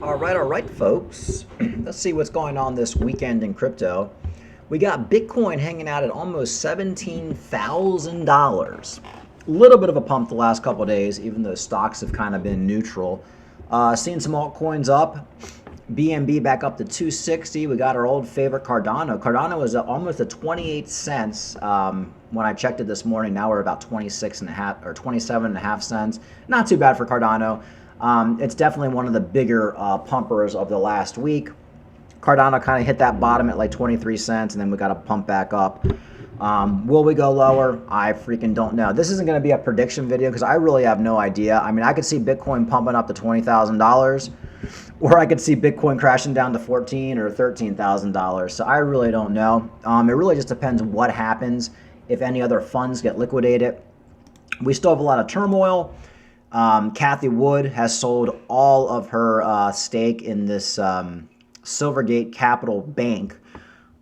All right, folks. Let's see what's going on this weekend in crypto. We got Bitcoin hanging out at almost $17,000. A little bit of a pump the last couple of days, even though stocks have kind of been neutral. Seeing some altcoins up. BNB back up to 260. We got our old favorite Cardano. Cardano was almost at 28 cents when I checked it this morning. Now we're about 26 and a half or 27 and a half cents. Not too bad for Cardano. It's definitely one of the bigger pumpers of the last week. Cardano kind of hit that bottom at like 23 cents, and then we got to pump back up. Will we go lower? I freaking don't know. This isn't going to be a prediction video because I really have no idea. I mean, I could see Bitcoin pumping up to $20,000, or I could see Bitcoin crashing down to $14,000 or $13,000. So I really don't know. It really just depends what happens if any other funds get liquidated. We still have a lot of turmoil. Kathy Wood has sold all of her stake in this Silvergate Capital Bank,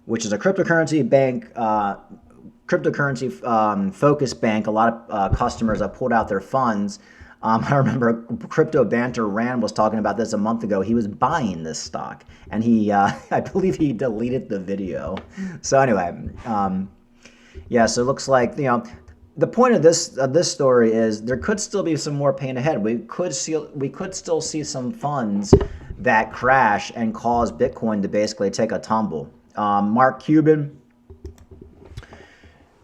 which is a cryptocurrency bank, cryptocurrency focused bank. A lot of customers have pulled out their funds. I remember Crypto Banter Rand was talking about this a month ago. He was buying this stock, and he, I believe he deleted the video. So anyway, yeah, so it looks like, the point of this story is there could still be some more pain ahead. We could still see some funds that crash and cause Bitcoin to basically take a tumble. Mark Cuban,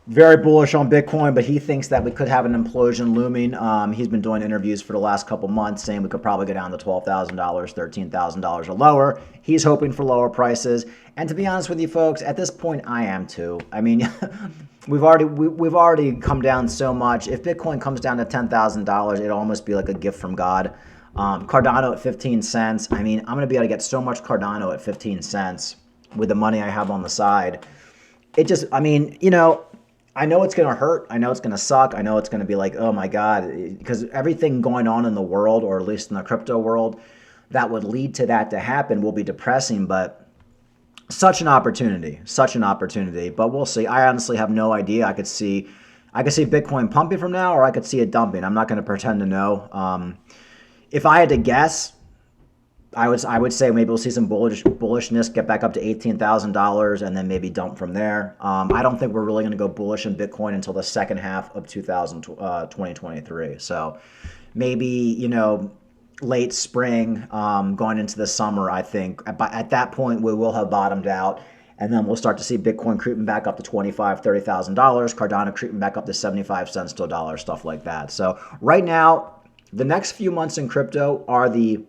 very bullish on Bitcoin, but he thinks that we could have an implosion looming. He's been doing interviews for the last couple months saying we could probably go down to $12,000, $13,000 or lower. He's hoping for lower prices. And to be honest with you folks, at this point I am too. I mean, we've already come down so much. If Bitcoin comes down to $10,000, it'll almost be like a gift from God. Cardano at 15 cents. I mean, I'm going to be able to get so much Cardano at 15 cents with the money I have on the side. It just, I mean, I know it's going to hurt. I know it's going to suck. I know it's going to be like, oh my God, because everything going on in the world, or at least in the crypto world, that would lead to that to happen will be depressing, but such an opportunity, but we'll see. I honestly have no idea. I could see Bitcoin pumping from now, or I could see it dumping. I'm not going to pretend to know. If I had to guess, I would say maybe we'll see some bullishness, get back up to $18,000, and then maybe dump from there. I don't think we're really going to go bullish in Bitcoin until the second half of 2023. So maybe, late spring, going into the summer, I think. At that point, we will have bottomed out, and then we'll start to see Bitcoin creeping back up to $25,000, $30,000, Cardano creeping back up to 75 cents to a dollar, stuff like that. So right now, the next few months in crypto are the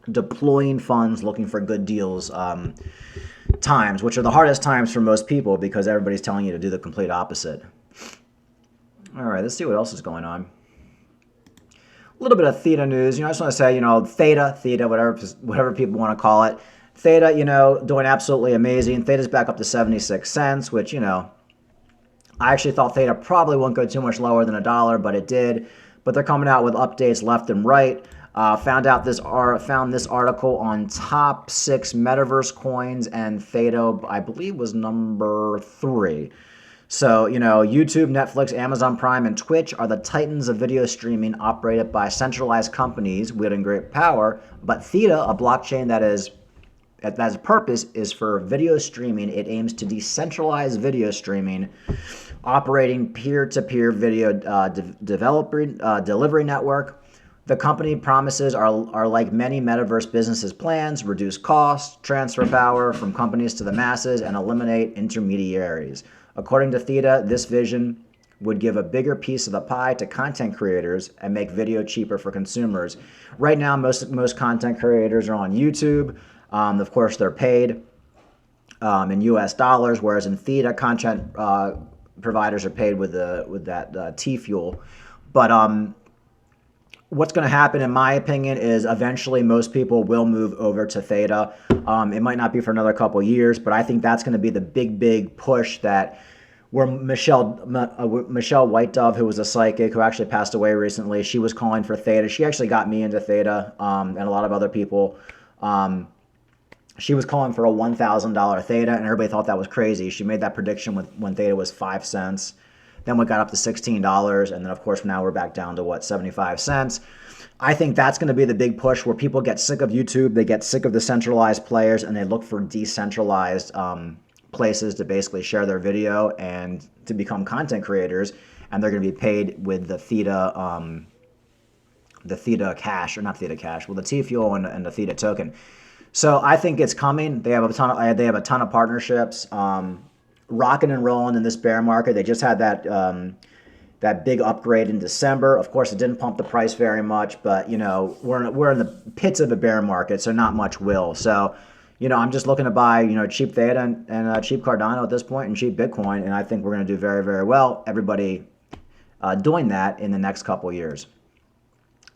deploying funds, looking for good deals times, which are the hardest times for most people because everybody's telling you to do the complete opposite. All right, let's see what else is going on. A little bit of Theta news. I just want to say, Theta, whatever people want to call it. Theta, doing absolutely amazing. Theta's back up to 76 cents, which, I actually thought Theta probably wouldn't go too much lower than $1, but it did. But they're coming out with updates left and right. Found this article on top 6 metaverse coins, and Theta, I believe, was number 3. So, YouTube, Netflix, Amazon Prime, and Twitch are the titans of video streaming operated by centralized companies wielding great power. But Theta, a blockchain that's purpose is for video streaming. It aims to decentralize video streaming, operating peer-to-peer video delivery network. The company promises are like many metaverse businesses' plans: reduce costs, transfer power from companies to the masses, and eliminate intermediaries. According to Theta, this vision would give a bigger piece of the pie to content creators and make video cheaper for consumers. Right now, most content creators are on YouTube. Of course, they're paid in US dollars, whereas in Theta, content providers are paid with that T-fuel. But what's going to happen, in my opinion, is eventually most people will move over to Theta. It might not be for another couple years, but I think that's going to be the big push where Michelle White Dove, who was a psychic who actually passed away recently, she was calling for Theta. She actually got me into Theta and a lot of other people. She was calling for a $1,000 Theta, and everybody thought that was crazy. She made that prediction when Theta was 5 cents. Then we got up to $16, and then of course now we're back down to 75 cents. I think that's going to be the big push where people get sick of YouTube, they get sick of the centralized players, and they look for decentralized places to basically share their video and to become content creators. And they're going to be paid with the Theta Cash, or not Theta Cash, well, the T Fuel and the Theta token. So I think it's coming. They have a ton of partnerships, rocking and rolling in this bear market. They just had that big upgrade in December. Of course, it didn't pump the price very much, but you know, we're in the pits of a bear market, so not much will. So, you know, I'm just looking to buy, you know, cheap Theta and cheap Cardano at this point, and cheap Bitcoin, and I think we're going to do very, very well. Everybody doing that in the next couple years.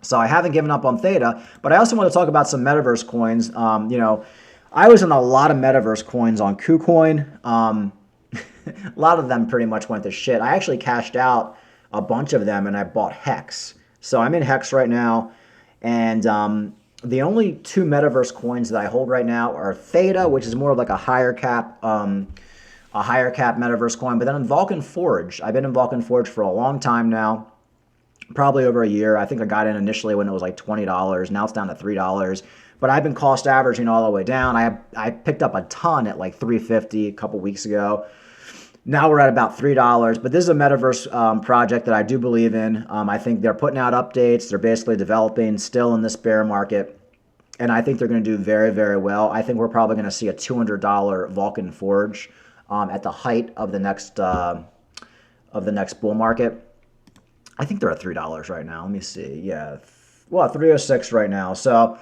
So I haven't given up on Theta, but I also want to talk about some metaverse coins. You know, I was in a lot of metaverse coins on KuCoin. A lot of them pretty much went to shit. I actually cashed out a bunch of them and I bought Hex. So I'm in Hex right now, and the only two metaverse coins that I hold right now are Theta, which is more of like a higher cap metaverse coin, but then in Vulcan Forge. I've been in Vulcan Forge for a long time now, probably over a year. I think I got in initially when it was like $20. Now it's down to $3. But I've been cost averaging all the way down. I picked up a ton at like $3.50 a couple weeks ago. Now we're at about $3, but this is a metaverse project that I do believe in. I think they're putting out updates. They're basically developing still in this bear market, and I think they're going to do very, very well. I think we're probably going to see a $200 Vulcan Forge at the height of the next bull market. I think they're at $3 right now. Let me see. Yeah, well, 306 right now. So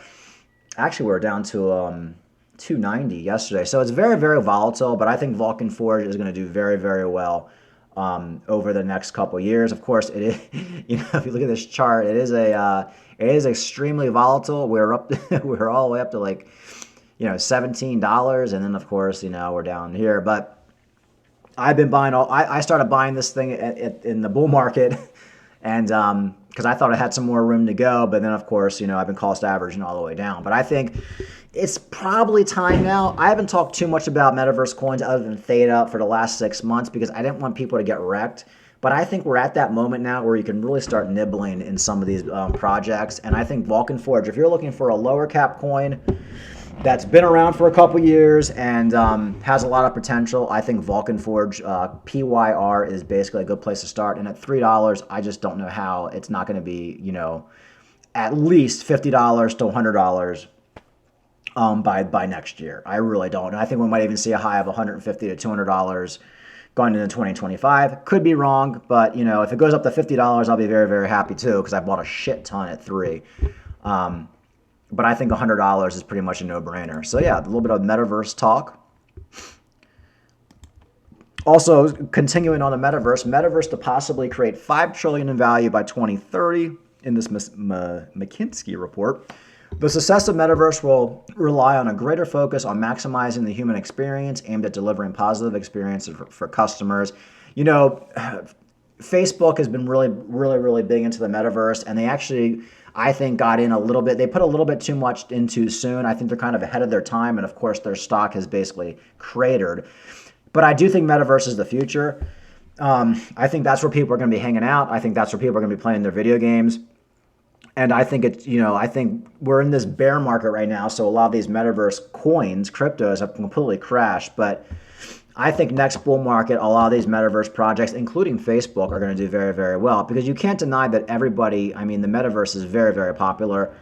actually, we're down to 290 yesterday. So it's very, very volatile, but I think Vulcan Forge is going to do very, very well over the next couple of years. Of course, it is, you know, if you look at this chart, it is extremely volatile. We're all the way up to like, you know, $17, and then of course, you know, we're down here. But I've been buying I started buying this thing in the bull market, and because I thought I had some more room to go, but then of course, you know, I've been cost averaging all the way down. But I think it's probably time now. I haven't talked too much about metaverse coins other than Theta for the last 6 months because I didn't want people to get wrecked. But I think we're at that moment now where you can really start nibbling in some of these projects. And I think Vulcan Forge, if you're looking for a lower cap coin that's been around for a couple years and has a lot of potential, I think Vulcan Forge, PYR, is basically a good place to start. And at $3, I just don't know how it's not going to be, you know, at least $50 to $100 by next year. I really don't. And I think we might even see a high of $150 to $200 going into 2025. Could be wrong, but you know, if it goes up to $50, I'll be very, very happy too because I bought a shit ton at $3. But I think $100 is pretty much a no-brainer. So yeah, a little bit of metaverse talk. Also, continuing on the metaverse to possibly create $5 trillion in value by 2030 in this McKinsey report. The success of metaverse will rely on a greater focus on maximizing the human experience aimed at delivering positive experiences for customers. You know, Facebook has been really big into the metaverse, and they actually, I think, got in a little bit. They put a little bit too much in too soon. I think they're kind of ahead of their time, and of course, their stock has basically cratered. But I do think metaverse is the future. I think that's where people are going to be hanging out. I think that's where people are going to be playing their video games. And I think it's, you know, I think we're in this bear market right now. So a lot of these metaverse coins, cryptos, have completely crashed. But I think next bull market, a lot of these metaverse projects, including Facebook, are going to do very, very well. Because you can't deny that everybody, I mean, the metaverse is very, very popular.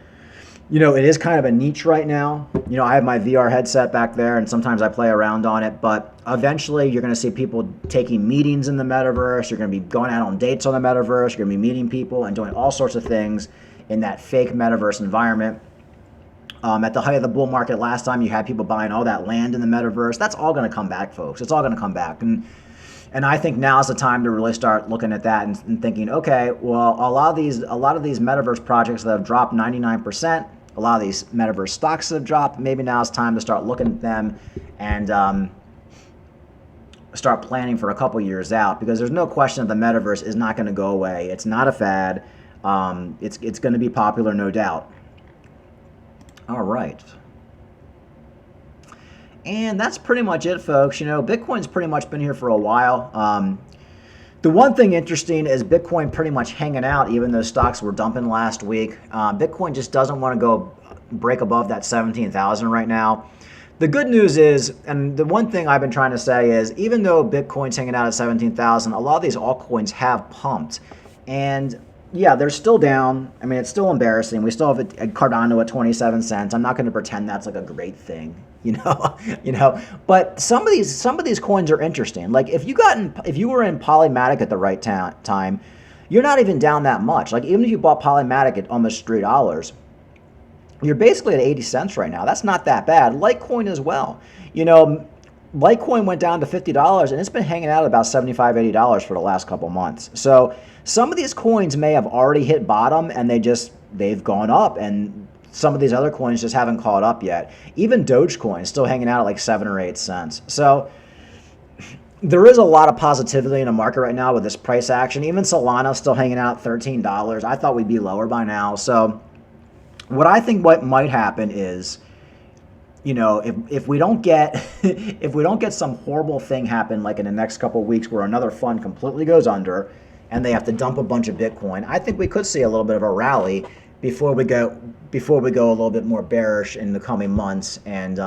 You know, it is kind of a niche right now. You know, I have my VR headset back there, and sometimes I play around on it. But eventually, you're going to see people taking meetings in the metaverse. You're going to be going out on dates on the metaverse. You're going to be meeting people and doing all sorts of things in that fake metaverse environment. At the height of the bull market last time, you had people buying all that land in the metaverse. That's all going to come back, folks. It's all going to come back. And I think now's the time to really start looking at that and thinking, okay, well, a lot of these metaverse projects that have dropped 99%, a lot of these metaverse stocks that have dropped, maybe now it's time to start looking at them and start planning for a couple years out, because there's no question that the metaverse is not going to go away. It's not a fad. It's going to be popular, no doubt. All right. And that's pretty much it, folks. You know, Bitcoin's pretty much been here for a while. The one thing interesting is Bitcoin pretty much hanging out, even though stocks were dumping last week. Bitcoin just doesn't want to go break above that 17,000 right now. The good news is, and the one thing I've been trying to say is, even though Bitcoin's hanging out at 17,000, a lot of these altcoins have pumped. And yeah, they're still down. I mean, it's still embarrassing. We still have a Cardano at 27 cents. I'm not going to pretend that's like a great thing, you know, But some of these coins are interesting. Like if you were in Polymatic at the right time, you're not even down that much. Like even if you bought Polymatic at almost $3, you're basically at 80 cents right now. That's not that bad. Litecoin as well. Litecoin went down to $50 and it's been hanging out at about $75, $80 for the last couple months. So some of these coins may have already hit bottom and they've gone up, and some of these other coins just haven't caught up yet. Even Dogecoin is still hanging out at like 7 or 8 cents. So there is a lot of positivity in the market right now with this price action. Even Solana's still hanging out at $13. I thought we'd be lower by now. So what might happen is, if we don't get some horrible thing happen like in the next couple of weeks where another fund completely goes under and they have to dump a bunch of Bitcoin, I think we could see a little bit of a rally before we go a little bit more bearish in the coming months, and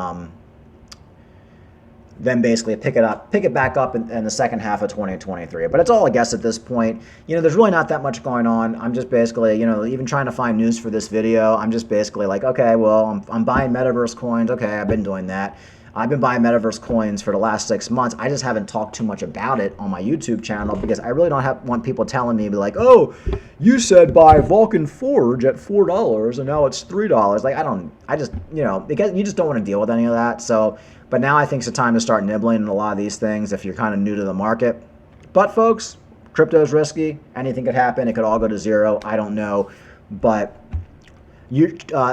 then basically pick it back up in the second half of 2023. But it's all a guess at this point. There's really not that much going on. I'm just basically, even trying to find news for this video, I'm just basically like, okay, well, I'm buying metaverse coins. Okay, I've been doing that. I've been buying metaverse coins for the last 6 months. I just haven't talked too much about it on my YouTube channel because I really don't want people telling me, like, oh, you said buy Vulcan Forge at $4 and now it's $3. Like, because you just don't want to deal with any of that. So, but now I think it's the time to start nibbling in a lot of these things if you're kind of new to the market. But folks, crypto is risky. Anything could happen. It could all go to zero. I don't know. But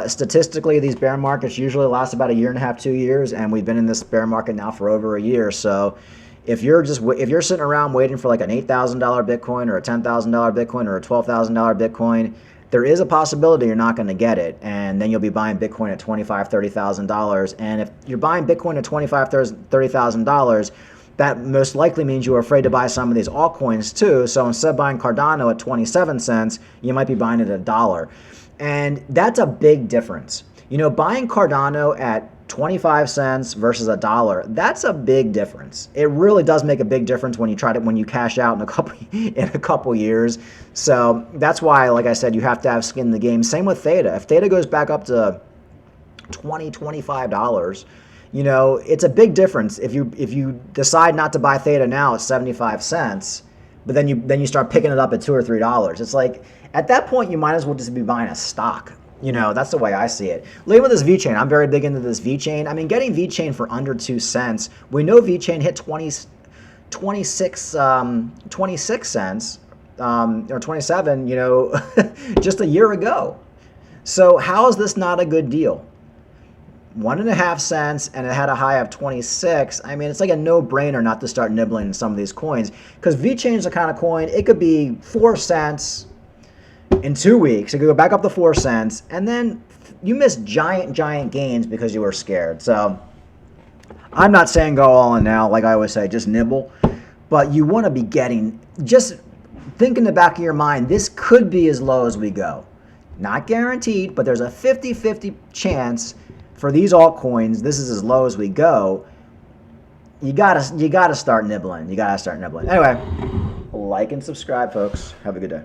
statistically, these bear markets usually last about 1.5 to 2 years, and we've been in this bear market now for over a year. So if you're sitting around waiting for like an $8,000 Bitcoin or a $10,000 Bitcoin or a $12,000 Bitcoin, there is a possibility you're not going to get it, and then you'll be buying Bitcoin at $25,000, $30,000. And if you're buying Bitcoin at $25,000, $30,000, that most likely means you're afraid to buy some of these altcoins too. So instead of buying Cardano at 27 cents, you might be buying it at $1. And that's a big difference. Buying Cardano at 25 cents versus $1, that's a big difference. It really does make a big difference when you cash out in a couple years. So that's why, like I said, you have to have skin in the game. Same with Theta. If Theta goes back up to $20, $25, it's a big difference. If you decide not to buy Theta now at 75 cents, but then you start picking it up at $2 or $3. It's like, at that point, you might as well just be buying a stock. That's the way I see it. Leave with this VeChain. I'm very big into this VeChain. I mean, getting VeChain for under 2 cents. We know VeChain hit 26 cents or 27, just a year ago. So how is this not a good deal? 1.5 cents, and it had a high of 26. I mean, it's like a no-brainer not to start nibbling in some of these coins, because VeChain is the kind of coin, it could be 4 cents in 2 weeks. It could go back up to 4 cents, and then you miss giant gains because you were scared. So I'm not saying go all in now. Like I always say, just nibble. But you want to be just think in the back of your mind, this could be as low as we go. Not guaranteed, but there's a 50-50 chance for these altcoins, this is as low as we go. You gotta start nibbling. Anyway, like and subscribe, folks. Have a good day.